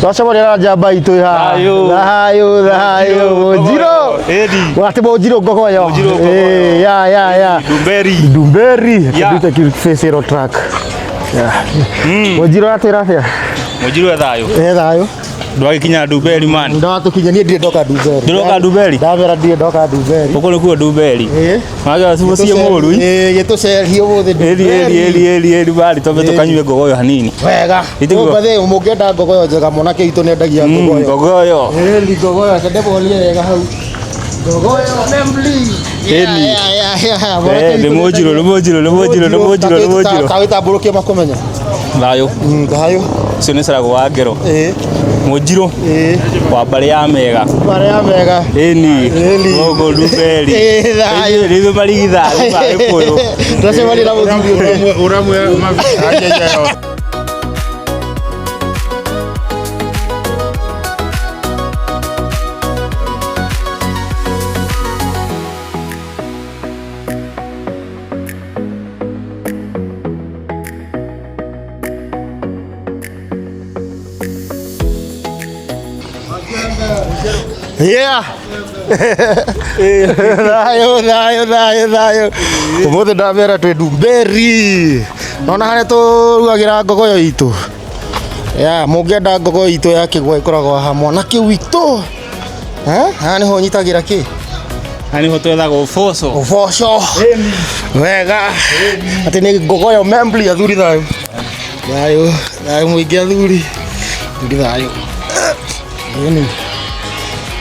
Twacemania na njamba itũ ya thayũ Mũnjirũ wate Mũnjirũ Ngogoyo ya Ndumberi ndute face track Mũnjirũ atĩra atĩa Mũnjirũ thayũ thayũ ndwagikinya Ndumberi man ndatukinya nie ndire ndoka Ndumberi ndiroka Ndumberi ndamera ndire ndoka Ndumberi uko nikuo Ndumberi maga cimucie mũru gĩtũcerie ũmũthĩ eri bari tobe tukanyue Ngogoyo hanini wega ũmbathe mũngĩenda Ngogoyo njega mwanake itũ nĩendagia Ngogoyo Ngogoyo ndebolie wega hau Ngogoyo membli ni Mũnjirũ kawĩtambũrũkie makũmenya thayũ cio nĩ caragu wa ngero Mũnjirũ wa mbarĩ ya mega ĩni gũkũ Ndumberi rĩu marigithathi ma Gĩkũyũ twacemania na mũthuri ũramwe thayũ ũmũthĩ ndamera twĩ Ndumberi nona harĩa tũrugagĩra Ngogoyo itũ mũngĩenda Ngogoyo itũ ya kĩgwa ĩkoragwo haha mwanake witũ haha nĩho nyitagĩra kĩ haha nĩho twethagwo ũboco wega atĩ nĩ Ngogoyo membli athuri thayũ mũingĩ athuri thayũ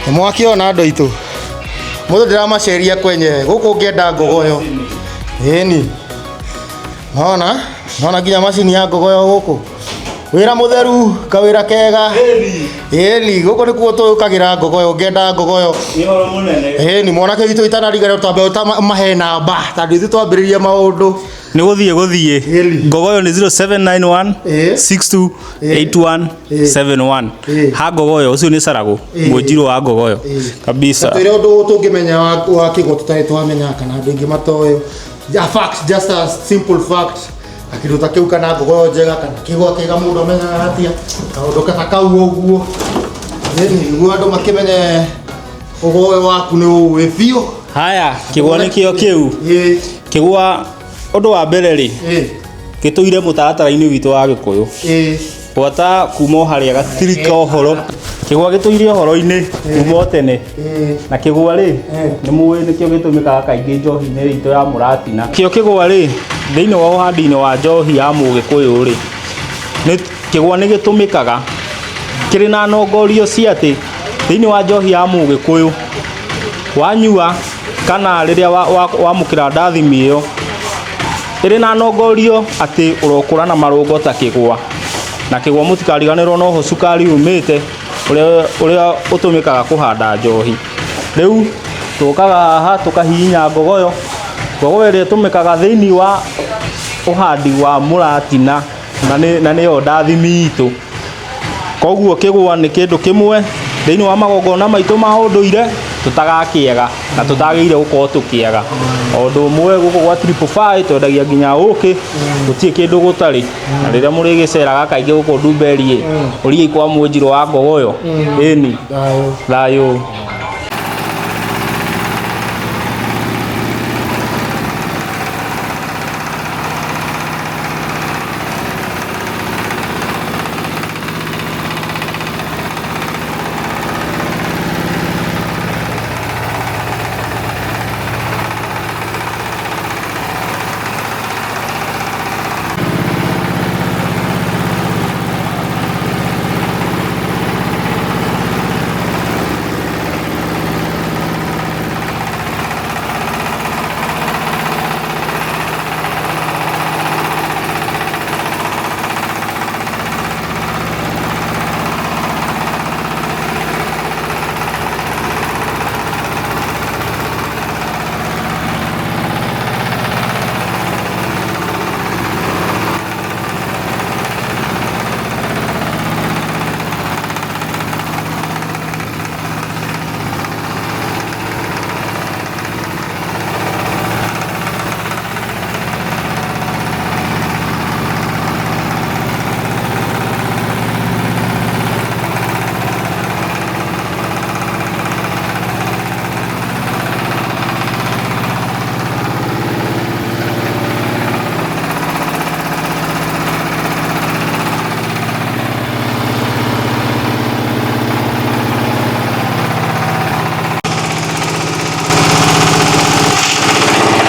nĩmwakiona andũ aitũ mũthĩ ndĩramaceria kwenye gũkũ ngĩenda Ngogoyo ĩni nona nginya macini ya Ngogoyo gũkũ wĩra mũtheru kawĩra kega ĩni gũkũ nĩkuo tũkagĩra Ngogoyo ngĩenda Ngogoyo ĩni mwanake witũ itanariganĩrwo twambe mahe namba tondũ ithuĩ twambĩrĩria maũndũ nĩ gũthiĩ Ngogoyo nĩ 0791 628171 ha Ngogoyo ũcio nĩ caragu Mũnjirũ wa Ngogoyo kabisa twĩre ũndũ tũngĩmenya wa kĩgwa tũtarĩ twamenya kana andũ aingĩ matoĩ fact just a simple fact akĩndũ ta kĩu kana Ngogoyo njega kana kĩgwa kĩega mũndũ amenyaga atĩa kaũndũ kata kau ũguo nĩguo andũ makĩmenye ũhoro waku nĩ ũĩ biũ haya kĩgwa nĩkĩo kĩu kĩgwa ũndũ wa mbere rĩ gĩtũire mũtaratara-inĩ witũ wa Gĩkũyũ gwata kuma harĩa gatirika ũhoro kĩgwa gĩtũire ũhoro-inĩ kuma tene na kĩgwa rĩ nĩ mũĩ nĩkĩo gĩtũmĩkaga kaingĩ njohi-inĩ itũ ya mũratina kĩo kĩgwa rĩ thĩinĩ wa ũhandi-inĩ wa njohi ya Mũgĩkũyũ rĩ kĩgwa nĩ gĩtũmĩkaga kĩrĩ na nongorio cia atĩ thĩinĩ wa njohi ya Mũgĩkũyũ wanyua kana rĩrĩa wamũkĩra ndathimi ĩyo ĩrĩ na nongorio atĩ ũrokũra na marũngo ta kĩgwa na kĩgwa mũtikariganĩrwo noho cukari umĩte ũrĩa ũtũmĩkaga kũhanda njohi rĩu tũkaga haha tũkahihinya Ngogoyo ĩrĩa ĩtũmĩkaga thĩinĩ wa ũhandi wa mũratina na nĩyo ndathimi itũ koguo kĩgwa nĩ kĩndũ kĩmwe thĩinĩ wa magongona maitũ ma ũndũire tutagakĩega na tutagĩire gũkorwo tũkĩega o ũndũ ũmwe gũkũ gwa 555 twendagia nginya ũkĩ gũtirĩ kĩndũ gũtarĩ na rĩrĩa mũrĩgĩceraga kaingĩ gũkũ Ndumberi ũriĩ kwa Mũnjirũ wa Ngogoyo ĩni thayũ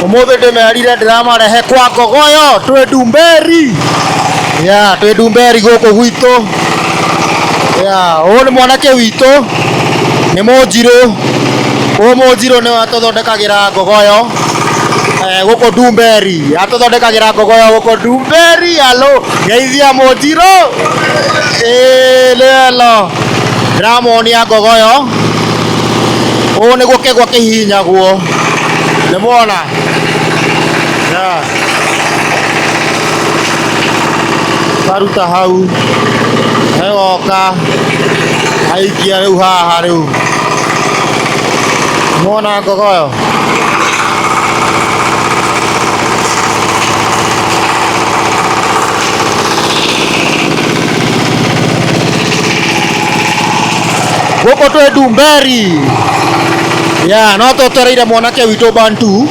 Umuthi ndimerire ndiramarehe kwa Ngogoyo twi Dumberi. Twi Dumberi guku gwitu. Uyu ni mwanake witu ni Munjiru. Uyu Munjiru ni atuthondekagira Ngogoyo guku Dumberi. Atuthondekagira Ngogoyo guku Dumberi. Alo, geithia Munjiru. Lelo ndiramuonia Ngogoyo. Uyu niguo kigwa kihinyagwo. Nĩ mwona? Karuta hau egoka aikia rĩu haha rĩu. Mwona Ngogoyo? Gũkũ twĩ Dumberi. No twetereire mwanake witũ Bantu.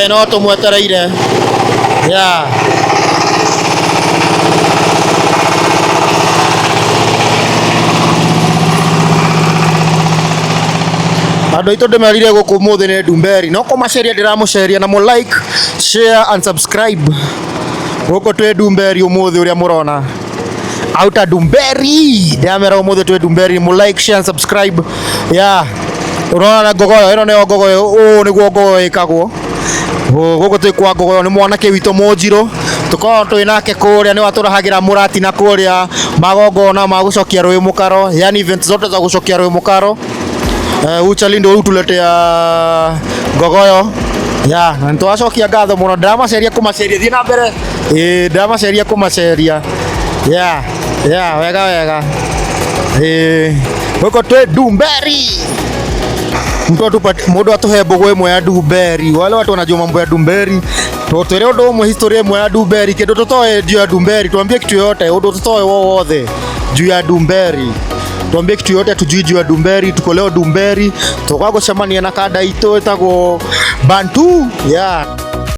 No tũmwetereire. Andũ aitũ ndĩmerire gũkũ ũmũthĩ nĩ Dumberi. No kũmaceria ndĩramũceria na mũ like, share and subscribe. Gũkũ twĩ Dumberi ũmũthĩ ũrĩa mũrona. Outer Dumberi. Ndĩramera ũmũthĩ twĩ Dumberi. Mũ like, share and subscribe. Urona Ngogoyo, ĩno nĩyo Ngogoyo. Ũũ nĩguo Ngogoyo ĩkagwo. Gũkũ twĩ kwa Ngogoyo nĩ mwanake witũ Munjiru. Tũkoragwo twĩ nake kũrĩa, nĩwe atũrehagĩra mũratina kũrĩa magongona ma gũcokia rũĩ mũkaro, yani event zote za gũcokia rũĩ mũkaro. Uchali ndio utuletea Ngogoyo. Na nitwacokia ngatho mũno. Ndĩramaceria kũmaceria thiĩ na mbere. Ndĩramaceria kũmaceria. Wega. Gũkũ twĩ Dumberi. Mundu atuhe mbogo imwe ya Dumberi. Wale watu wanajua mambo ya Dumberi. Tutere undu umwe historia imwe ya Dumberi. Kindu tutoe juu ya Dumberi. Tuambie kitu yote. Undu tutoe wothe juu ya Dumberi. Tuambie kitu yote tujui juu ya Dumberi. Tuko leo Dumberi. Tukagucemania na kada itu etagwo Bantu.